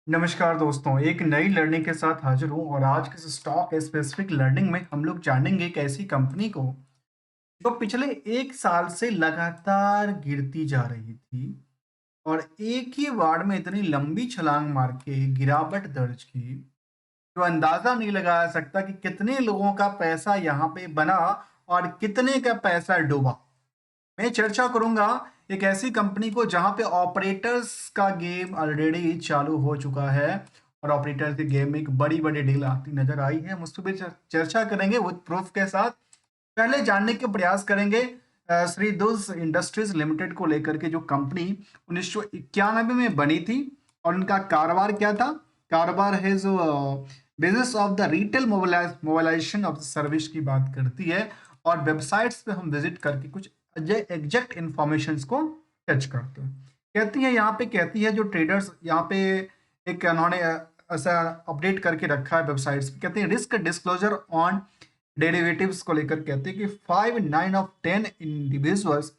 नमस्कार दोस्तों, एक नई लर्निंग के साथ हाजिर हूँ और आज के स्टॉक स्पेसिफिक लर्निंग में हम लोग जानेंगे एक ऐसी कंपनी को जो पिछले 1 साल से लगातार गिरती जा रही थी और एक ही बार में इतनी लंबी छलांग मार के गिरावट दर्ज की, जो अंदाजा नहीं लगाया सकता कि कितने लोगों का पैसा यहाँ पे बना और कितने का पैसा डूबा। मैं चर्चा करूंगा एक ऐसी कंपनी को जहां पे ऑपरेटर्स का गेम ऑलरेडी चालू हो चुका है और ऑपरेटर्स के गेम में एक बड़ी बड़ी डील आती नजर आई है। हम उस पर भी चर्चा करेंगे विद प्रूफ के साथ। पहले जानने के प्रयास करेंगे श्री दुज इंडस्ट्रीज लिमिटेड को लेकर के, जो कंपनी 1991 में बनी थी और उनका कारोबार क्या था। कारोबार है जो business of the retail mobilisation of the service की बात करती है और वेबसाइट्स पे हम विजिट करके कुछ एग्जैक्ट इंफॉर्मेशन को टच करते हैं। कहती है यहाँ पे, कहती है जो ट्रेडर्स यहाँ पे एक उन्होंने ऐसा अपडेट करके रखा है वेबसाइट्स पे। कहते हैं रिस्क डिस्क्लोजर ऑन डेरिवेटिव्स को लेकर कहते हैं कि 5 9 of 10 individuals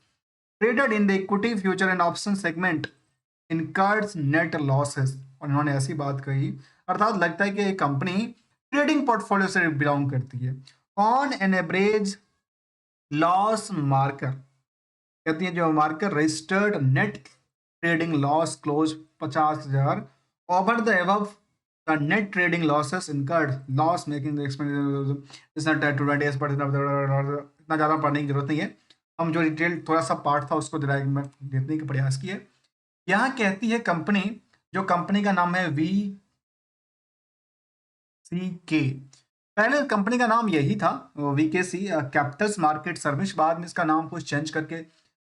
traded in the equity future and option segment incurs net losses. और उन्होंने ऐसी बात कही, अर्थात लगता है कि ये कंपनी ट्रेडिंग पोर्टफोलियो से बिलोंग करती है। On an average loss marker, कहती है जो marker registered net trading loss close 50,000 over the above the net trading losses incurred loss making the expense इतना ज़्यादा पढ़ने की जरूरत नहीं है। हम जो डिटेल थोड़ा सा पार्ट था उसको देखने का प्रयास किए। यहाँ कहती है कंपनी, जो कंपनी का नाम है VCK। पहले कंपनी का नाम यही था, VKC कैपिटल्स मार्केट सर्विस। बाद में इसका नाम कुछ चेंज करके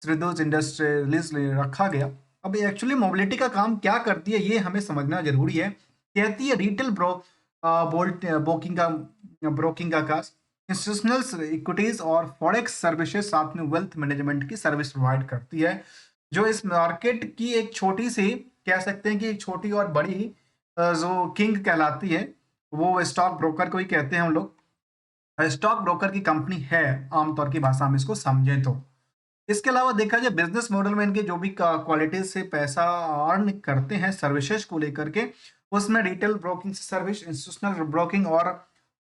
श्रीदोज इंडस्ट्रीज रखा गया। अब एक्चुअली मोबिलिटी का काम क्या करती है ये हमें समझना जरूरी है। कहती है रिटेल ब्रोकिंग का काम, इंस्टीट्यूशनल इक्विटीज और फॉरेक्स सर्विसेज, साथ में वेल्थ मैनेजमेंट की सर्विस प्रोवाइड करती है। जो इस मार्केट की एक छोटी सी, कह सकते हैं कि एक छोटी और बड़ी जो किंग कहलाती है, वो स्टॉक ब्रोकर को ही कहते हैं हम लोग। स्टॉक ब्रोकर की कंपनी है, आमतौर की भाषा में इसको समझें तो। इसके अलावा देखा जाए बिजनेस मॉडल में इनके जो भी क्वालिटी से पैसा अर्न करते हैं सर्विसेज को लेकर के, उसमें retail broking service, institutional broking और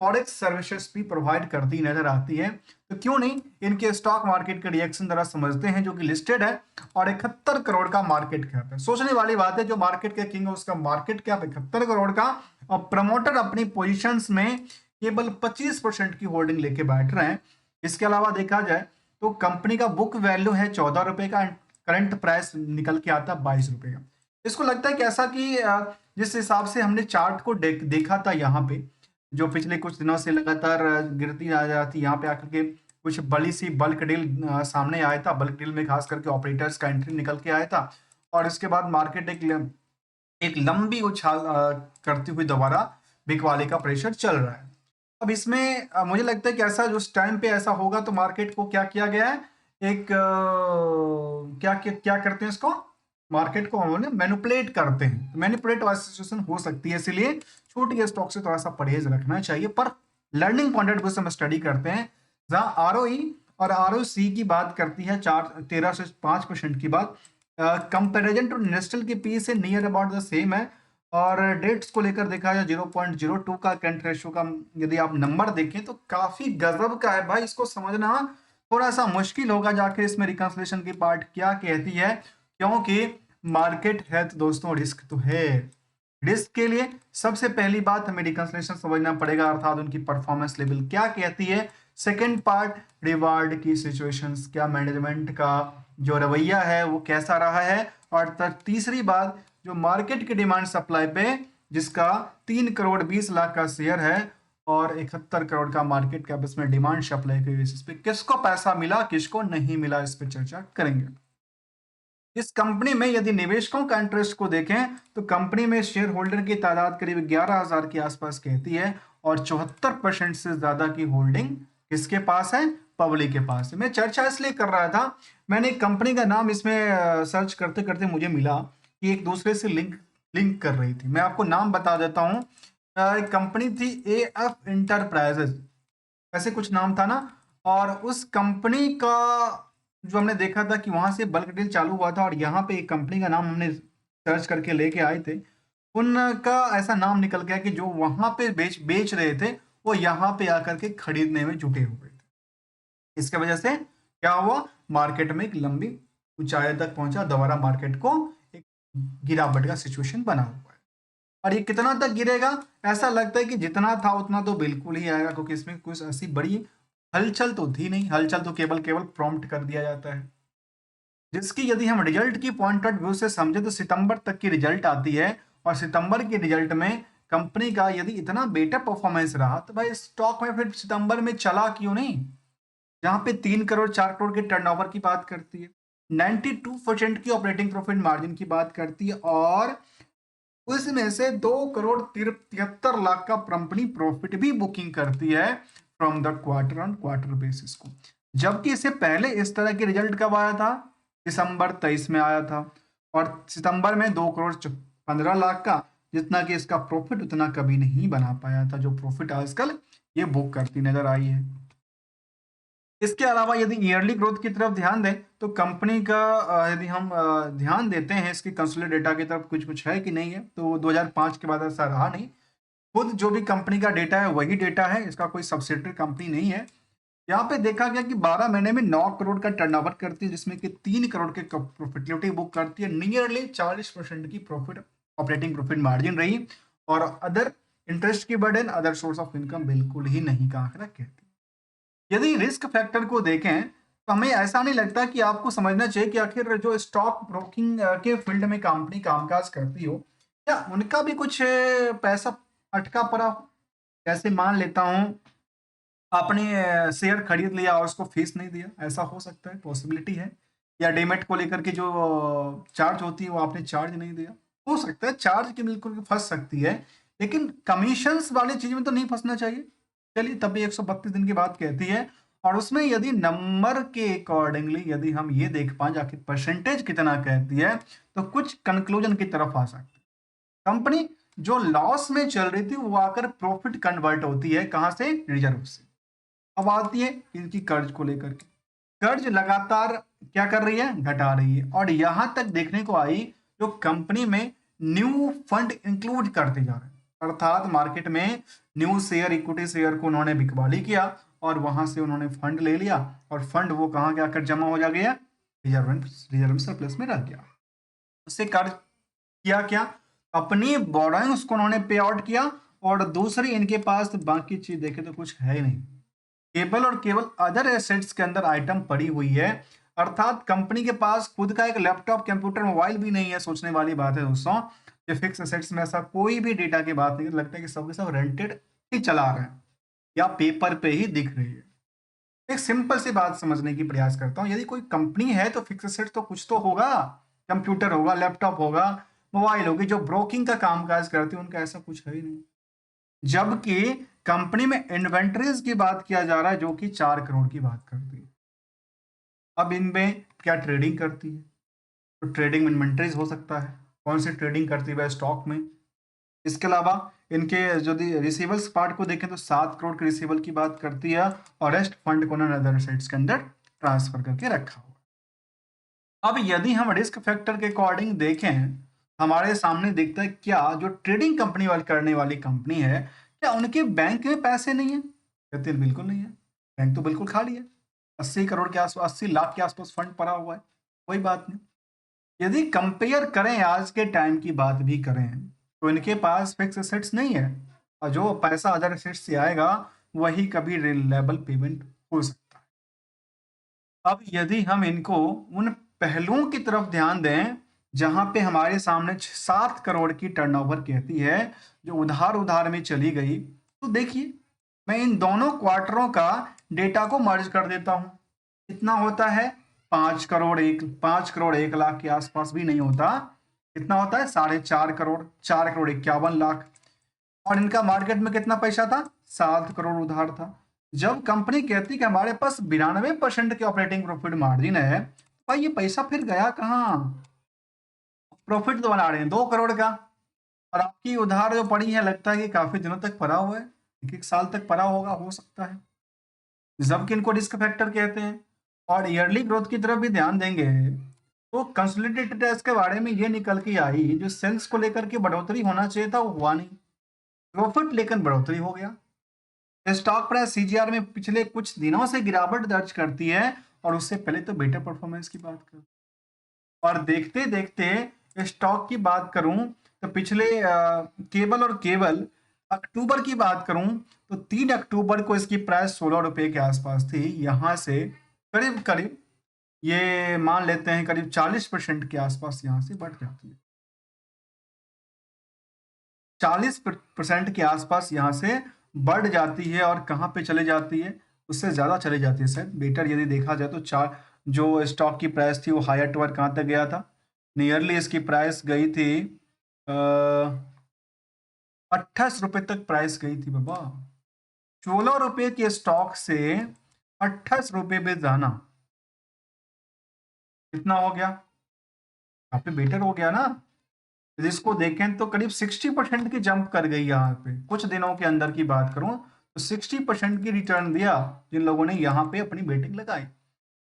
फॉरेक्स सर्विसेज भी प्रोवाइड करती नजर आती है। तो क्यों नहीं इनके स्टॉक मार्केट के रिएक्शन जरा समझते हैं, जो कि लिस्टेड है और 71 करोड़ का मार्केट कैप है। सोचने वाली बात है, जो मार्केट के किंग है उसका मार्केट कैप 71 करोड़ का और प्रमोटर अपनी पोजिशंस में केवल 25% की होल्डिंग लेके बैठ रहे हैं। इसके अलावा देखा जाए तो कंपनी का बुक वैल्यू है 14 रुपए का, करंट प्राइस निकल के आता है 22 रुपए का। इसको लगता है कि ऐसा कि जिस हिसाब से हमने चार्ट को देखा था यहाँ पे, जो पिछले कुछ दिनों से लगातार गिरती आ जाती, यहाँ पे आकर के कुछ बड़ी सी बल्क डील सामने आया था। बल्क डील में खास करके ऑपरेटर्स का एंट्री निकल के आया था और इसके बाद मार्केट एक लंबी उछाल करती हुई दोबारा बिकवाली का प्रेशर चल रहा है। अब इसमें मुझे लगता है कि ऐसा जो उस टाइम पे ऐसा होगा तो मार्केट को क्या किया गया है, एक क्या करते हैं इसको, मार्केट को हम लोग मैनिपुलेट करते हैं। मैनिपुलेट वाली सिचुएशन हो सकती है, इसलिए छोटे स्टॉक से थोड़ा सा परहेज रखना चाहिए। पर लर्निंग पॉइंट ऑफ व्यू से हम स्टडी करते हैं, जहां आरओई और आरओसी की बात करती है 13 से 5% की बात, कंपेरिजन टू नेशनल के पी से नियर अबाउट द सेम है। और डेट्स को लेकर देखा जाए 0.02 का करंट रेशियो का यदि आप नंबर देखें तो काफी गजब का है भाई। इसको समझना थोड़ा सा मुश्किल होगा, जाके इसमें रिकंसलेशन की पार्ट क्या कहती है, क्योंकि मार्केट है तो दोस्तों रिस्क तो है। रिस्क के लिए सबसे पहली बात हमें रिकंसलेशन समझना पड़ेगा, अर्थात उनकी परफॉर्मेंस लेवल क्या कहती है। सेकेंड पार्ट रिवार्ड की सिचुएशंस, क्या मैनेजमेंट का जो रवैया है वो कैसा रहा है। और तीसरी बात, जो मार्केट की डिमांड सप्लाई पे, जिसका 3 करोड़ 20 लाख का शेयर है और 71 करोड़ का मार्केट कैप, इसमें डिमांड सप्लाई के बेसिस पे किसको पैसा मिला किसको नहीं मिला, इस पर चर्चा करेंगे। इस कंपनी में यदि निवेशकों का इंटरेस्ट को देखें तो कंपनी में शेयर होल्डर की तादाद करीब 11,000 के आसपास कहती है और 74% से ज्यादा की होल्डिंग किसके पास है, पब्लिक के पास है। मैं चर्चा इसलिए कर रहा था, मैंने एक कंपनी का नाम इसमें सर्च करते करते मुझे मिला कि एक दूसरे से लिंक लिंक कर रही थी। मैं आपको नाम बता देता हूँ। एक कंपनी थी AF इंटरप्राइजेज, ऐसे कुछ नाम था ना। और उस कंपनी का जो हमने देखा था कि वहां से बल्क डील चालू हुआ था और यहाँ पे एक कंपनी का नाम हमने सर्च करके लेके आए थे, उनका ऐसा नाम निकल गया कि जो वहां पे बेच बेच रहे थे वो यहाँ पे आकर के खरीदने में जुटे हुए थे। इसके वजह से क्या हुआ, मार्केट में एक लंबी ऊंचाई तक पहुंचा, दोबारा मार्केट को एक गिरावट का सिचुएशन बना हुआ है। और ये कितना तक गिरेगा, ऐसा लगता है कि जितना था उतना तो बिल्कुल ही आएगा, क्योंकि इसमें कुछ ऐसी बड़ी हलचल तो थी नहीं, हलचल तो केवल केवल प्रॉम्प्ट कर दिया जाता है। जिसकी यदि हम रिजल्ट की पॉइंट ऑफ व्यू से समझे तो सितंबर तक की रिजल्ट आती है, और सितंबर के रिजल्ट में कंपनी का यदि इतना बेटर परफॉर्मेंस रहा तो भाई स्टॉक में फिर सितंबर में चला क्यों नहीं, जहां पे 3 करोड़ 4 करोड़ के टर्नओवर की बात करती है, 92% की ऑपरेटिंग प्रॉफिट मार्जिन की बात करती है, और उसमें से 2 करोड़ 73 लाख का कंपनी प्रॉफिट भी बुकिंग करती है from the quarter on quarter basis को। जबकि इससे पहले इस तरह के रिजल्ट कब आया था, दिसंबर 23 में आया था, और सितंबर में 2 करोड़ 15 लाख का, जितना कि इसका प्रॉफिट उतना कभी नहीं बना पाया था, जो प्रॉफिट आजकल ये बुक करती नजर आई है। इसके अलावा यदि ईयरली ग्रोथ की तरफ ध्यान दें तो कंपनी का यदि हम ध्यान देते हैं इसकी कंसोलिडेटेड डेटा की तरफ, कुछ कुछ है कि नहीं है, तो 2005 के बाद ऐसा रहा नहीं। खुद जो भी कंपनी का डेटा है वही डेटा है, इसका कोई सब्सिडरी कंपनी नहीं है। यहाँ पे देखा गया कि 12 महीने में 9 करोड़ का टर्नओवर करती है, जिसमें कि 3 करोड़ के प्रॉफिटेबिलिटी बुक करती है, नियरली 40% की प्रॉफिट ऑपरेटिंग प्रॉफिट मार्जिन रही, और अदर इंटरेस्ट की burden, other source of income बिल्कुल ही नहीं का आंकड़ा कहती। यदि रिस्क फैक्टर को देखें तो हमें ऐसा नहीं लगता कि आपको समझना चाहिए कि आखिर जो स्टॉक ब्रोकिंग के फील्ड में कंपनी कामकाज करती हो, क्या उनका भी कुछ पैसा अटका पड़ा हो। जैसे मान लेता हूँ आपने शेयर खरीद लिया और उसको फीस नहीं दिया, ऐसा हो सकता है, पॉसिबिलिटी है। या डीमेट को लेकर के जो चार्ज होती है वो आपने चार्ज नहीं दिया, हो सकता है चार्ज की बिल्कुल फंस सकती है, लेकिन कमीशंस वाली चीज में तो नहीं फंसना चाहिए। चलिए तभी 132 दिन की बात कहती है, और उसमें यदि नंबर के अकॉर्डिंगली यदि हम ये देख पाए आखिर परसेंटेज कितना कहती है, तो कुछ कंक्लूजन की तरफ आ सकते हैं। कंपनी जो लॉस में चल रही थी वो आकर प्रॉफिट कन्वर्ट होती है, कहां से, रिजर्व से। अब आती है इनकी कर्ज को लेकर के, कर्ज लगातार क्या कर रही है, घटा रही है, और यहां तक देखने को आई जो कंपनी में न्यू फंड इंक्लूड करते जा रहे हैं, अर्थात मार्केट में न्यू शेयर, इक्विटी शेयर को उन्होंने बिकवाली किया, और वहां से उन्होंने फंड ले लिया, और फंड वो कहाँ जाकर जमा हो जा गया, रिजर्व सरप्लस में रह गया। उससे कर्ज किया क्या, अपनी बोरोइंग्स को उन्होंने पे आउट किया, और दूसरी इनके पास बाकी चीज देखे तो कुछ है ही नहीं, केवल और केवल अदर एसेट्स के अंदर आइटम पड़ी हुई है। अर्थात कंपनी के पास खुद का एक लैपटॉप, कंप्यूटर, मोबाइल भी नहीं है। सोचने वाली बात है दोस्तों कि फिक्स एसेट्स में ऐसा कोई भी डेटा की बात नहीं, लगता है कि सब के सब रेंटेड ही चला रहे हैं या पेपर पे ही दिख रही है। एक सिंपल सी बात समझने की प्रयास करता हूँ, यदि कोई कंपनी है तो फिक्स एसेट तो कुछ तो होगा, कंप्यूटर होगा, लैपटॉप होगा, मोबाइल होगी, जो ब्रोकिंग का कामकाज करती है उनका ऐसा कुछ है ही नहीं। जबकि कंपनी में इन्वेंटरीज की बात किया जा रहा है जो कि 4 करोड़ की बात करती है। अब इनमें क्या ट्रेडिंग करती है, तो ट्रेडिंग में इन्वेंटरीज हो सकता है, कौन सी ट्रेडिंग करती है स्टॉक में। इसके अलावा इनके यदि रिसीवल्स पार्ट को देखें तो 7 करोड़ के रिसीवल की बात करती है, और रेस्ट फंड को उन्होंने अदर साइट्स के अंदर ट्रांसफर करके रखा हुआ। अब यदि हम रिस्क फैक्टर के अकॉर्डिंग देखें, हमारे सामने दिखता है क्या जो ट्रेडिंग कंपनी वाली करने वाली कंपनी है, क्या उनके बैंक में पैसे नहीं है, कहते हैं बिल्कुल नहीं है, बैंक तो बिल्कुल खाली है, 80 करोड़ के आसपास, 80 लाख के आसपास फंड पड़ा हुआ है, कोई बात नहीं। यदि कंपेयर करें, आज के टाइम की बात भी करें, तो इनके पास फिक्स एसेट्स नहीं है, और जो पैसा अदर एसेट्स से आएगा वही कभी रिलायबल पेमेंट हो सकता है। अब यदि हम इनको उन पहलुओं की तरफ ध्यान दें जहां पे हमारे सामने 7 करोड़ की टर्नओवर कहती है जो उधार उधार में चली गई, तो देखिए मैं इन दोनों क्वार्टरों का डेटा को मर्ज कर देता हूं। कितना होता है, 5 करोड़ 1 लाख के आसपास भी नहीं होता, कितना होता है, 4.5 करोड़, 4 करोड़ 51 लाख। और इनका मार्केट में कितना पैसा था, 7 करोड़ उधार था। जब कंपनी कहती कि हमारे पास 92% की ऑपरेटिंग प्रॉफिट मार्जिन है, भाई ये पैसा फिर गया कहाँ, प्रॉफिट तो बना रहे हैं 2 करोड़ का, और आपकी उधार जो पड़ी है लगता है कि काफी दिनों तक पड़ा हुआ है, 1 1 साल तक पड़ा होगा, हो सकता है, जबकि इनको रिस्क फैक्टर कहते हैं। और ईयरली ग्रोथ की तरफ भी ध्यान देंगे तो कंसोलिडेटेड टेस्ट के बारे में ये निकल के आई, जो सेल्स को लेकर के बढ़ोतरी होना चाहिए था वो हुआ नहीं, प्रॉफिट लेकिन बढ़ोतरी हो गया। स्टॉक प्राइस सीजीआर में पिछले कुछ दिनों से गिरावट दर्ज करती है, और उससे पहले तो बेटर परफॉर्मेंस की बात कर, और देखते देखते स्टॉक की बात करूं तो पिछले केवल और केवल अक्टूबर की बात करूं तो 3 अक्टूबर को इसकी प्राइस 16 रुपए के आसपास थी। यहां से करीब करीब ये मान लेते हैं करीब 40% के आसपास यहां से बढ़ जाती है, 40% के आसपास यहाँ से बढ़ जाती है, और कहाँ पे चले जाती है, उससे ज़्यादा चले जाती है शायद बेटर। यदि देखा जाए तो चार जो स्टॉक की प्राइस थी वो हायर टू कहाँ तक गया था, नियरली इसकी प्राइस गई थी 28 रुपए तक प्राइस गई थी बाबा। 16 रुपए के स्टॉक से 28 रुपए पे जाना कितना हो गया, काफी बेटर हो गया ना। इसको देखें तो करीब 60% की जंप कर गई यहाँ पे, कुछ दिनों के अंदर की बात करूं तो 60% की रिटर्न दिया जिन लोगों ने यहाँ पे अपनी बेटिंग लगाई।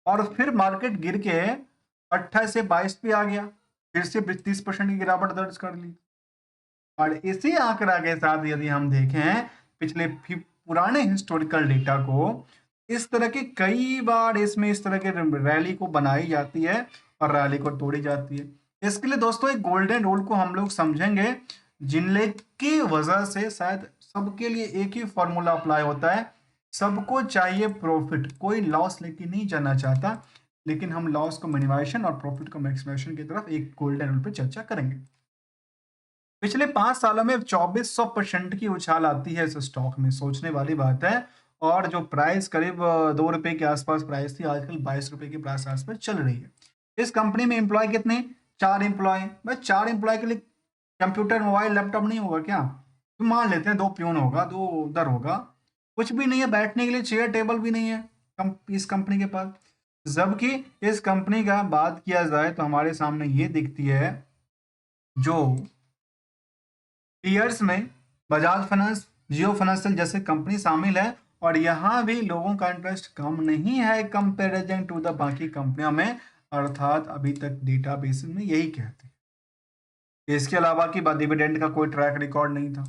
और फिर मार्केट गिर के 28 से 22 पे आ गया, फिर से 30% की गिरावट दर्ज कर ली। और इसी आंकड़ा के साथ यदि हम देखें पिछले पुराने हिस्टोरिकल डेटा को, इस तरह के कई बार इसमें इस तरह के रैली को बनाई जाती है और रैली को तोड़ी जाती है। इसके लिए दोस्तों एक गोल्डन रूल को हम लोग समझेंगे, जिनले की वजह से शायद सबके लिए एक ही फॉर्मूला अप्लाई होता है। सबको चाहिए प्रॉफिट, कोई लॉस लेके नहीं जाना चाहता, लेकिन हम लॉस को मिनिमाइजेशन और प्रॉफिट को मैक्सिमाइजेशन की तरफ एक गोल्डन रूल पे चर्चा करेंगे। पिछले 5 सालों में 2400% की उछाल आती है इस स्टॉक में, सोचने वाली बात है। और जो प्राइस करीब 2 रुपए के आसपास प्राइस थी, आजकल 22 रुपए के प्राइस आसपास चल रही है। इस कंपनी में एम्प्लॉय कितने, 4 एम्प्लॉय। भाई 4 एम्प्लॉय के लिए कंप्यूटर मोबाइल लैपटॉप नहीं होगा क्या, तो मान लेते हैं 2 प्यून होगा, 2 उधर होगा, कुछ भी नहीं है, बैठने के लिए चेयर टेबल भी नहीं है इस कंपनी के पास। जबकि इस कंपनी का बात किया जाए तो हमारे सामने ये दिखती है, जो ईयर्स में बजाज फाइनेंस, जियो फाइनेंशियल जैसे कंपनी शामिल है, और यहाँ भी लोगों का इंटरेस्ट कम नहीं है कंपेरिजन टू द बाकी कंपनियों में, अर्थात अभी तक डेटा बेसिस में यही कहते हैं। इसके अलावा की डिविडेंड का कोई ट्रैक रिकॉर्ड नहीं था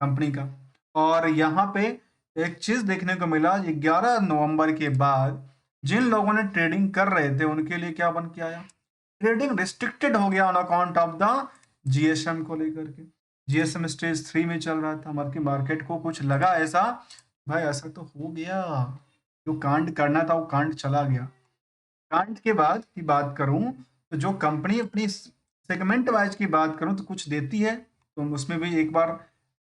कंपनी का। और यहाँ पे एक चीज देखने को मिला, 11 नवंबर के बाद जिन लोगों ने ट्रेडिंग कर रहे थे उनके लिए क्या बन के आया, ट्रेडिंग रिस्ट्रिक्टेड हो गया on account of the GSM को लेकर के। जीएसएम स्टेज 3 में चल रहा था, मार्केट को कुछ लगा ऐसा, भाई ऐसा तो हो गया, जो कांड करना था वो कांड चला गया। कांड के बाद की बात करूं तो जो कंपनी अपनी सेगमेंट वाइज की बात करूं तो कुछ देती है, तो हम उसमें भी एक बार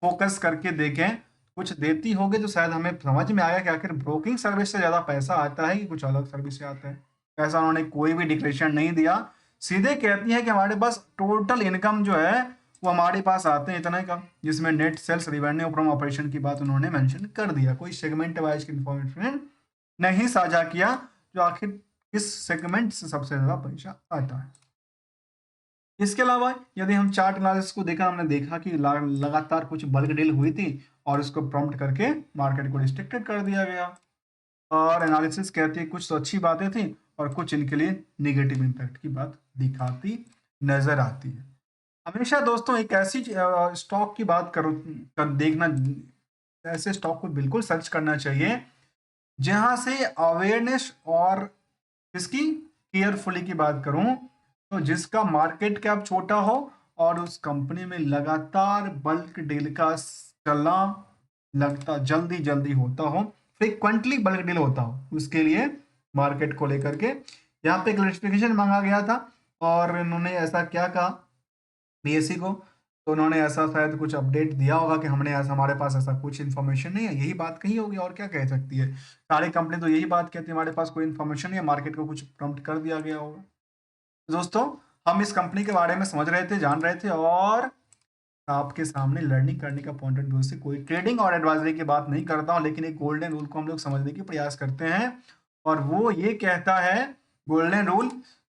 फोकस करके देखें, कुछ देती होगी तो शायद हमें समझ में आया कि आखिर ब्रोकिंग सर्विस से ज़्यादा पैसा आता है कि कुछ अलग सर्विस से आता है। ऐसा उन्होंने कोई भी डिक्लेरेशन नहीं दिया, सीधे कहती है कि हमारे पास टोटल इनकम जो है वो हमारे पास आते हैं इतने का, जिसमें net sales revenue from operation की बात उन्होंने मेंशन कर दिया। कोई सेगमेंट वाइज की इंफॉर्मेशन नहीं साझा किया, जो आखिर किस सेगमेंट से सबसे ज़्यादा पैसा आता है। इसके अलावा यदि हम चार्ट एनालिसिस को देखा, हमने देखा कि लगातार कुछ बल्क डील हुई थी और इसको प्रॉम्प्ट करके मार्केट को रिस्ट्रिक्टेड कर दिया गया। और एनालिसिस कहती है कुछ तो अच्छी बातें थी और कुछ इनके लिए नेगेटिव इम्पैक्ट की बात दिखाती नजर आती है। हमेशा दोस्तों एक ऐसी स्टॉक की बात करो कर देखना, ऐसे स्टॉक को बिल्कुल सर्च करना चाहिए जहां से अवेयरनेस और इसकी केयरफुली की बात करूं तो जिसका मार्केट कैप छोटा हो और उस कंपनी में लगातार बल्क डील का चलना लगता जल्दी जल्दी होता हो, फ्रिक्वेंटली बल्क डील होता हो, उसके लिए मार्केट को लेकर के यहाँ पे क्लैरिफिकेशन मांगा गया था। और इन्होंने ऐसा क्या कहा बीएससी को, तो उन्होंने ऐसा शायद कुछ अपडेट दिया होगा कि हमने ऐसा, हमारे पास ऐसा कुछ इन्फॉर्मेशन नहीं है, यही बात कही होगी और क्या कह सकती है। सारी कंपनी तो यही बात कहती है हमारे पास कोई इन्फॉर्मेशन नहीं है, मार्केट को कुछ प्रॉम्प्ट कर दिया गया होगा। दोस्तों हम इस कंपनी के बारे में समझ रहे थे, जान रहे थे, और आपके सामने लर्निंग करने का पॉइंट ऑफ व्यू से कोई ट्रेडिंग और एडवाइजरी की बात नहीं करता हूं, लेकिन एक गोल्डन रूल को हम लोग समझने की प्रयास करते हैं। और वो ये कहता है गोल्डन रूल,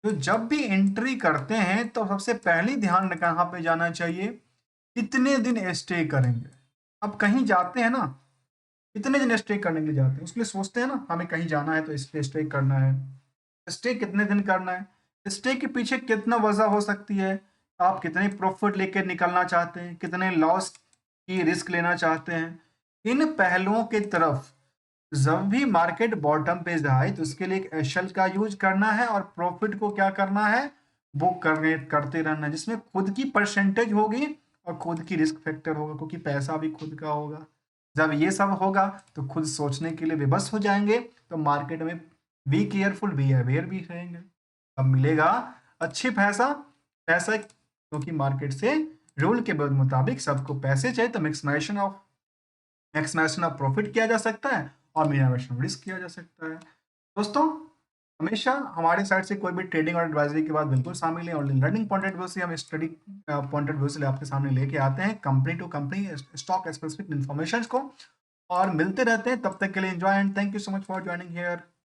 तो जब भी एंट्री करते हैं तो सबसे पहले ध्यान कहाँ पे जाना चाहिए, कितने दिन स्टे करेंगे। अब कहीं जाते हैं ना, कितने दिन स्टे करने के लिए जाते हैं, उसके लिए सोचते हैं ना हमें कहीं जाना है तो स्टे करना है, स्टे कितने दिन करना है। स्टे के पीछे कितना वजह हो सकती है, आप कितने प्रॉफिट लेकर निकलना चाहते हैं, कितने लॉस की रिस्क लेना चाहते हैं, इन पहलुओं की तरफ जब भी मार्केट बॉटम पे जाए तो उसके लिए एक एशल का यूज करना है और प्रॉफिट को क्या करना है, बुक करते रहना है, जिसमें खुद की परसेंटेज होगी और खुद की रिस्क फैक्टर होगा, क्योंकि पैसा भी खुद का होगा। जब ये सब होगा तो खुद सोचने के लिए विवश हो जाएंगे, तो मार्केट में बी केयरफुल, बी अवेयर भी रहेंगे। अब मिलेगा अच्छी पैसा, पैसा क्योंकि मार्केट से रूल के मुताबिक सबको पैसे चाहिए, तो मैक्सिमाइजेशन ऑफ प्रॉफिट किया जा सकता है और मिनिमाइजेशन ऑफ रिस्क किया जा सकता है। दोस्तों, हमेशा हमारे साइड से कोई भी ट्रेडिंग और एडवाइजरी के बाद बिल्कुल शामिल है, और लर्निंग पॉइंट ऑफ व्यू से हम स्टडी पॉइंट ऑफ व्यू से आपके सामने लेके आते हैं company to company stock specific information को, और मिलते रहते हैं। तब तक के लिए enjoy and thank you so much for joining here.